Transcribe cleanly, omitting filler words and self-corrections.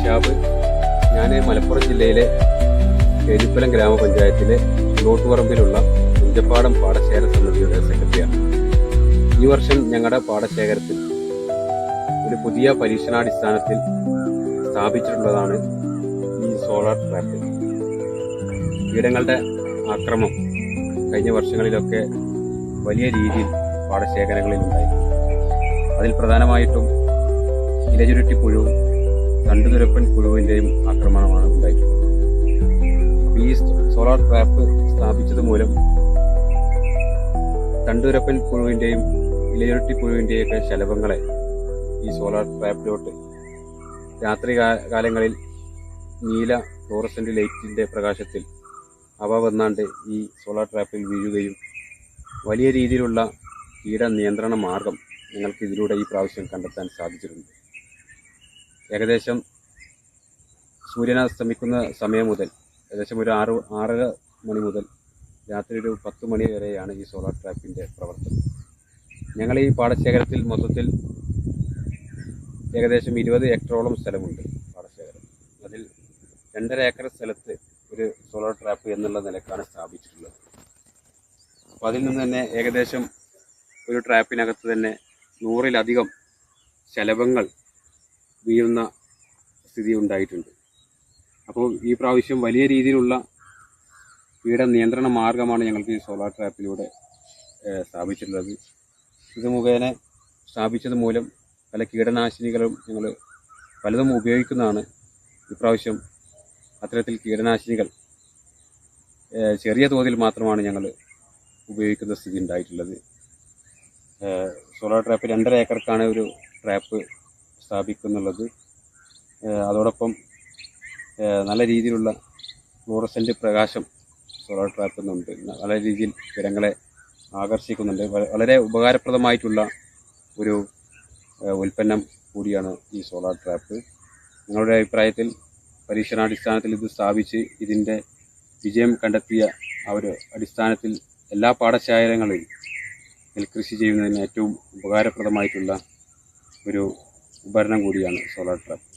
ഷിഹാബ്. ഞാൻ മലപ്പുറം ജില്ലയിലെ കേരിപ്പലം ഗ്രാമപഞ്ചായത്തിലെ ഉള്ളോട്ടുപറമ്പിലുള്ള കുഞ്ചപ്പാടം പാടശേഖര സമിതിയുടെ സെക്രട്ടറിയാണ്. ഈ വർഷം ഞങ്ങളുടെ പാടശേഖരത്തിൽ ഒരു പുതിയ പരീക്ഷണാടിസ്ഥാനത്തിൽ സ്ഥാപിച്ചിട്ടുള്ളതാണ് ഈ സോളാർ ട്രാപ്പ്. കീടങ്ങളുടെ ആക്രമം കഴിഞ്ഞ വർഷങ്ങളിലൊക്കെ വലിയ രീതിയിൽ പാടശേഖരങ്ങളിൽ ഉണ്ടായി. അതിൽ പ്രധാനമായിട്ടും ഇലചുരുട്ടി പുഴുവും തണ്ടുതുരപ്പൻ പുഴുവിൻ്റെയും ആക്രമണമാണ് ഉണ്ടായിട്ടുള്ളത്. ഈ സോളാർ ട്രാപ്പ് സ്ഥാപിച്ചത് മൂലം തണ്ടുതുരപ്പൻ പുഴുവിൻ്റെയും ഇലചുരുട്ടി പുഴുവിൻ്റെയൊക്കെ ശലഭങ്ങളെ ഈ സോളാർ ട്രാപ്പിലോട്ട് രാത്രി കാലങ്ങളിൽ നീല ഫ്ലോറസെന്റ് ലൈറ്റിന്റെ പ്രകാശത്തിൽ അവ വന്നാണ്ട് ഈ സോളാർ ട്രാപ്പിൽ വീഴുകയും വലിയ രീതിയിലുള്ള കീട നിയന്ത്രണ മാർഗം നിങ്ങൾക്ക് ഇതിലൂടെ ഈ പ്രാവശ്യം കണ്ടെത്താൻ സാധിച്ചിട്ടുണ്ട്. ഏകദേശം സൂര്യനസ്തമിക്കുന്ന സമയം മുതൽ ഏകദേശം ഒരു 6:30 മണി മുതൽ രാത്രി ഒരു 10 മണി വരെയാണ് ഈ സോളാർ ട്രാപ്പിൻ്റെ പ്രവർത്തനം. ഞങ്ങൾ ഈ പാടശേഖരത്തിൽ മൊത്തത്തിൽ ഏകദേശം 20 ഏക്കറോളം സ്ഥലമുണ്ട് പാടശേഖരം. അതിൽ 2.5 ഏക്കർ സ്ഥലത്ത് ഒരു സോളാർ ട്രാപ്പ് എന്നുള്ള നിലക്കാണ് സ്ഥാപിച്ചിട്ടുള്ളത്. അപ്പോൾ അതിൽ നിന്ന് തന്നെ ഏകദേശം ഒരു ട്രാപ്പിനകത്ത് തന്നെ 100-ലധികം ശലഭങ്ങൾ വീഴുന്ന സ്ഥിതി ഉണ്ടായിട്ടുണ്ട്. അപ്പോൾ ഈ പ്രാവശ്യം വലിയ രീതിയിലുള്ള കീട നിയന്ത്രണ മാർഗമാണ് ഞങ്ങൾക്ക് ഈ സോളാർ ട്രാപ്പിലൂടെ സ്ഥാപിച്ചിട്ടുള്ളത്. ഇത് മുഖേന സ്ഥാപിച്ചത് മൂലം പല കീടനാശിനികളും ഞങ്ങൾ പലതും ഉപയോഗിക്കുന്നതാണ്. ഇപ്രാവശ്യം അത്തരത്തിൽ കീടനാശിനികൾ ചെറിയ തോതിൽ മാത്രമാണ് ഞങ്ങൾ ഉപയോഗിക്കുന്ന സ്ഥിതി ഉണ്ടായിട്ടുള്ളത്. സോളാർ ട്രാപ്പ് 2.5 ഏക്കർക്കാണ് ഒരു ട്രാപ്പ് സ്ഥാപിക്കുന്നുള്ളത്. അതോടൊപ്പം നല്ല രീതിയിലുള്ള ഫ്ലോറസെൻ്റ് പ്രകാശം സോളാർ ട്രാപ്പിൽ നിന്നുണ്ട്. നല്ല രീതിയിൽ ജനങ്ങളെ ആകർഷിക്കുന്നുണ്ട്. വളരെ ഉപകാരപ്രദമായിട്ടുള്ള ഒരു ഉൽപ്പന്നം കൂടിയാണ് ഈ സോളാർ ട്രാപ്പ്. നിങ്ങളുടെ അഭിപ്രായത്തിൽ പരീക്ഷണാടിസ്ഥാനത്തിൽ ഇത് സ്ഥാപിച്ച് ഇതിൻ്റെ വിജയം കണ്ടെത്തിയ ആ ഒരു അടിസ്ഥാനത്തിൽ എല്ലാ പാടശേഖരങ്ങളിലും നെൽകൃഷി ചെയ്യുന്നതിന് ഏറ്റവും ഉപകാരപ്രദമായിട്ടുള്ള ഒരു ഉപകരണം കൂടിയാണ് സോളാർ ട്രാപ്പ്.